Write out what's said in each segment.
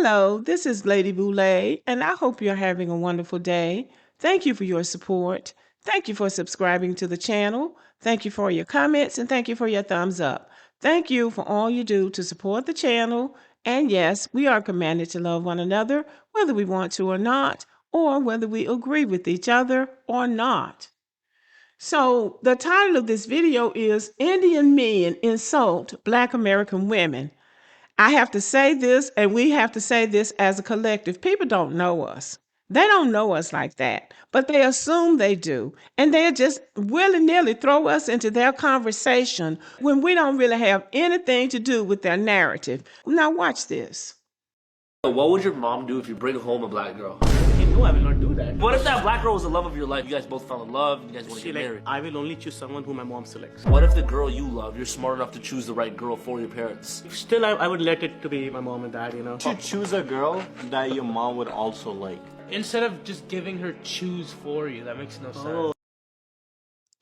Hello, this is Lady Boulay, and I hope you're having a wonderful day. Thank you for your support. Thank you for subscribing to the channel. Thank you for your comments, and thank you for your thumbs up. Thank you for all you do to support the channel. And yes, we are commanded to love one another, whether we want to or not, or whether we agree with each other or not. So the title of this video is Indian Men Insult Black American Women. I have to say this, and we have to say this as a collective. People don't know us. They don't know us like that, but they assume they do. And they just willy-nilly throw us into their conversation when we don't really have anything to do with their narrative. Now watch this. What would your mom do if you bring home a black girl? No, I will not do that. What if that black girl was the love of your life? You guys both fell in love, you guys want to get married. I will only choose someone who my mom selects. What if the girl you love, you're smart enough to choose the right girl for your parents? Still, I would let it to be my mom and dad, you know. To choose a girl that your mom would also like. Instead of just giving her choose for you, that makes no sense.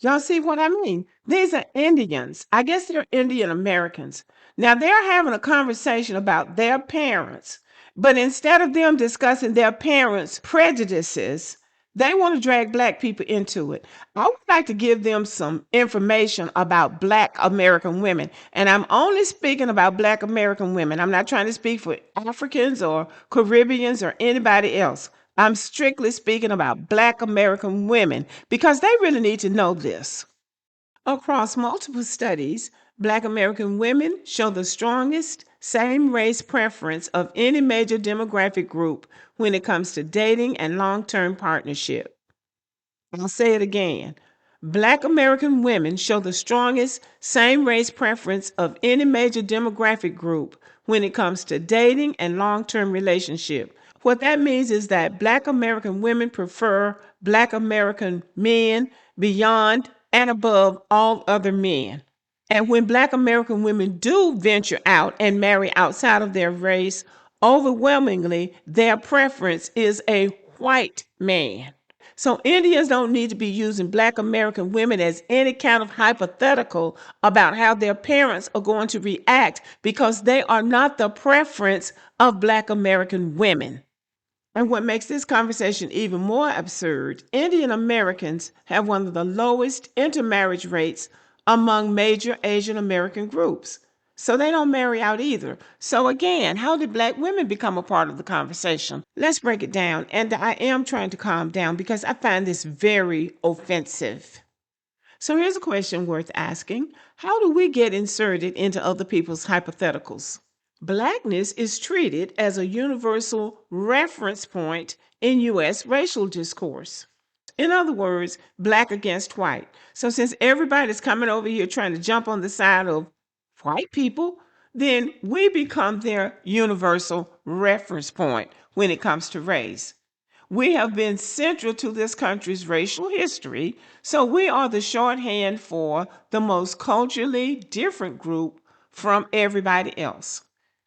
Y'all see what I mean? These are Indians. I guess they're Indian Americans. Now they're having a conversation about their parents, but instead of them discussing their parents' prejudices, they want to drag black people into it. I would like to give them some information about black American women. And I'm only speaking about black American women. I'm not trying to speak for Africans or Caribbeans or anybody else. I'm strictly speaking about black American women because they really need to know this. Across multiple studies, black American women show the strongest same race preference of any major demographic group when it comes to dating and long-term partnership. I'll say it again. Black American women show the strongest same race preference of any major demographic group when it comes to dating and long-term relationship. What that means is that black American women prefer black American men beyond and above all other men. And when black American women do venture out and marry outside of their race, overwhelmingly their preference is a white man. So Indians don't need to be using black American women as any kind of hypothetical about how their parents are going to react because they are not the preference of black American women. And what makes this conversation even more absurd, Indian Americans have one of the lowest intermarriage rates among major Asian American groups. So they don't marry out either. So again, how did black women become a part of the conversation? Let's break it down. And I am trying to calm down because I find this very offensive. So here's a question worth asking. How do we get inserted into other people's hypotheticals? Blackness is treated as a universal reference point in U.S. racial discourse. In other words, black against white. So since everybody's coming over here trying to jump on the side of white people, then we become their universal reference point when it comes to race. We have been central to this country's racial history, so we are the shorthand for the most culturally different group from everybody else.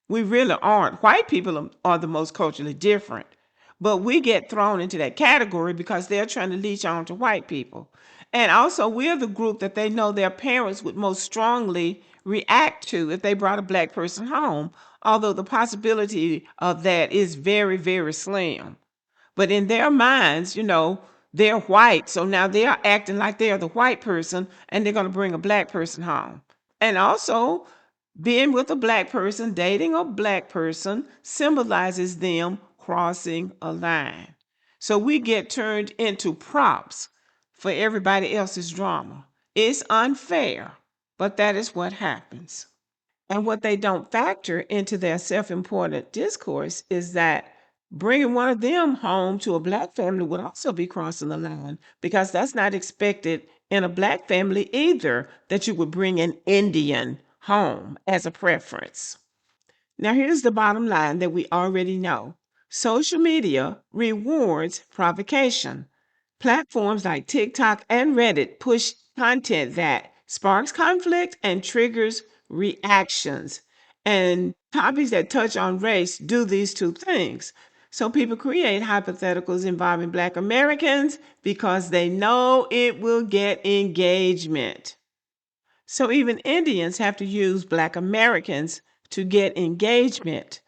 We really aren't. White people are the most culturally different, but we get thrown into that category because they're trying to leech on to white people. And also, we're the group that they know their parents would most strongly react to if they brought a black person home, although the possibility of that is very, very slim. But in their minds, you know, they're white, so now they're acting like they're the white person and they're going to bring a black person home. And also, being with a black person, dating a black person, symbolizes them crossing a line. So we get turned into props for everybody else's drama. It's unfair, but that is what happens. And what they don't factor into their self-important discourse is that bringing one of them home to a black family would also be crossing the line because that's not expected in a black family either that you would bring an Indian home as a preference. Now, here's the bottom line that we already know. Social media rewards provocation. Platforms like TikTok and Reddit push content that sparks conflict and triggers reactions. And topics that touch on race do these two things. So people create hypotheticals involving Black Americans because they know it will get engagement. So even Indians have to use Black Americans to get engagement.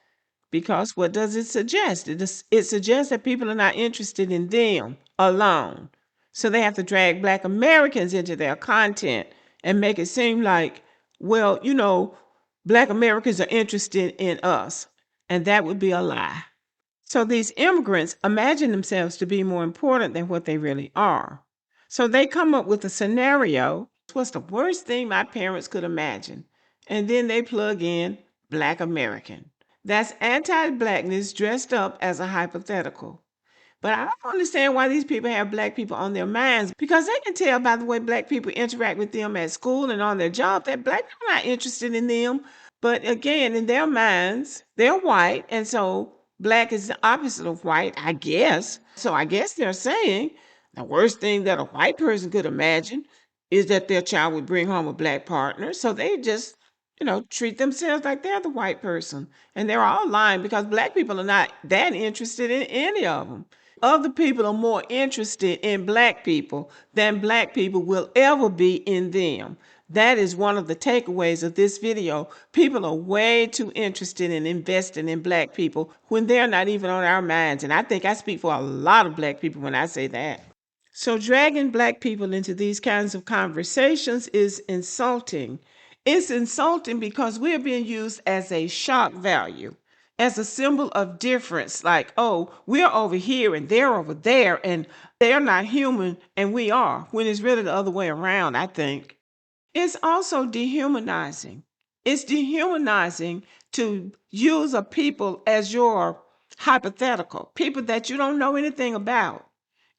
Because what does it suggest? It suggests that people are not interested in them alone. So they have to drag Black Americans into their content and make it seem like, well, Black Americans are interested in us. And that would be a lie. So these immigrants imagine themselves to be more important than what they really are. So they come up with a scenario. What's the worst thing my parents could imagine? And then they plug in Black American. That's anti-Blackness dressed up as a hypothetical. But I don't understand why these people have Black people on their minds, because they can tell by the way Black people interact with them at school and on their job that Black people are not interested in them. But again, in their minds, they're white, and so Black is the opposite of white, I guess. So I guess they're saying the worst thing that a white person could imagine is that their child would bring home a Black partner. So they just, treat themselves like they're the white person. And they're all lying, because Black people are not that interested in any of them. Other people are more interested in Black people than Black people will ever be in them. That is one of the takeaways of this video. People are way too interested in investing in Black people when they're not even on our minds. And I think I speak for a lot of Black people when I say that. So dragging Black people into these kinds of conversations is insulting. It's insulting because we're being used as a shock value, as a symbol of difference. Like, oh, we're over here and they're over there, and they're not human and we are, when it's really the other way around, I think. It's also dehumanizing. It's dehumanizing to use a people as your hypothetical, people that you don't know anything about.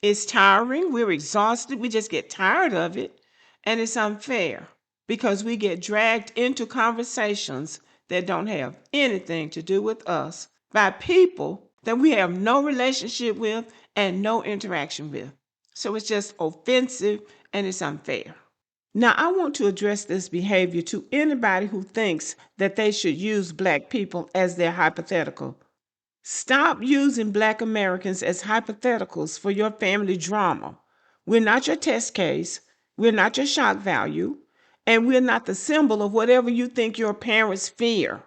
It's tiring. We're exhausted. We just get tired of it. And it's unfair because we get dragged into conversations that don't have anything to do with us by people that we have no relationship with and no interaction with. So it's just offensive and it's unfair. Now, I want to address this behavior to anybody who thinks that they should use Black people as their hypothetical. Stop using Black Americans as hypotheticals for your family drama. We're not your test case. We're not your shock value. And we're not the symbol of whatever you think your parents fear.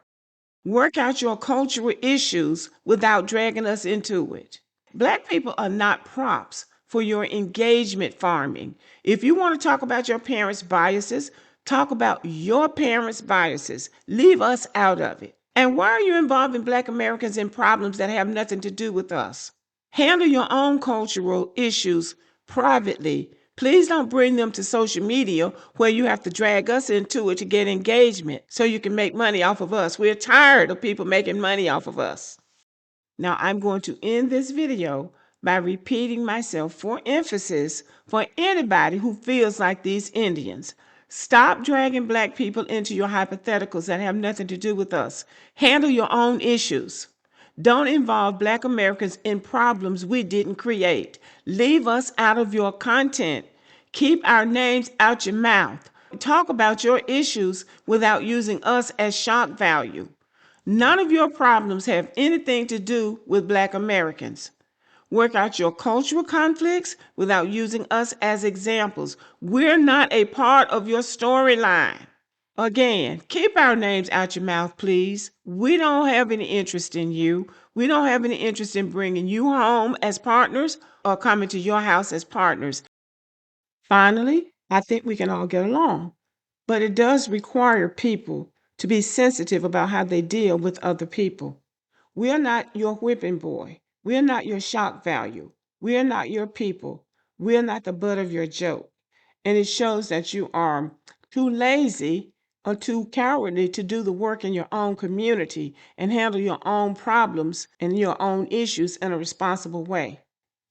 Work out your cultural issues without dragging us into it. Black people are not props for your engagement farming. If you want to talk about your parents' biases, talk about your parents' biases. Leave us out of it. And why are you involving Black Americans in problems that have nothing to do with us? Handle your own cultural issues privately. Please don't bring them to social media where you have to drag us into it to get engagement so you can make money off of us. We're tired of people making money off of us. Now, I'm going to end this video by repeating myself for emphasis for anybody who feels like these Indians. Stop dragging Black people into your hypotheticals that have nothing to do with us. Handle your own issues. Don't involve Black Americans in problems we didn't create. Leave us out of your content. Keep our names out your mouth. Talk about your issues without using us as shock value. None of your problems have anything to do with Black Americans. Work out your cultural conflicts without using us as examples. We're not a part of your storyline. Again, keep our names out your mouth, please. We don't have any interest in you. We don't have any interest in bringing you home as partners or coming to your house as partners. Finally, I think we can all get along, but it does require people to be sensitive about how they deal with other people. We are not your whipping boy. We are not your shock value. We are not your people. We are not the butt of your joke. And it shows that you are too lazy or too cowardly to do the work in your own community and handle your own problems and your own issues in a responsible way.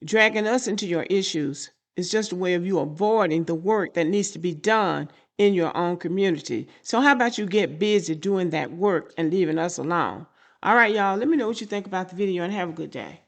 Dragging us into your issues It's just a way of you avoiding the work that needs to be done in your own community. So how about you get busy doing that work and leaving us alone? All right, y'all, let me know what you think about the video and have a good day.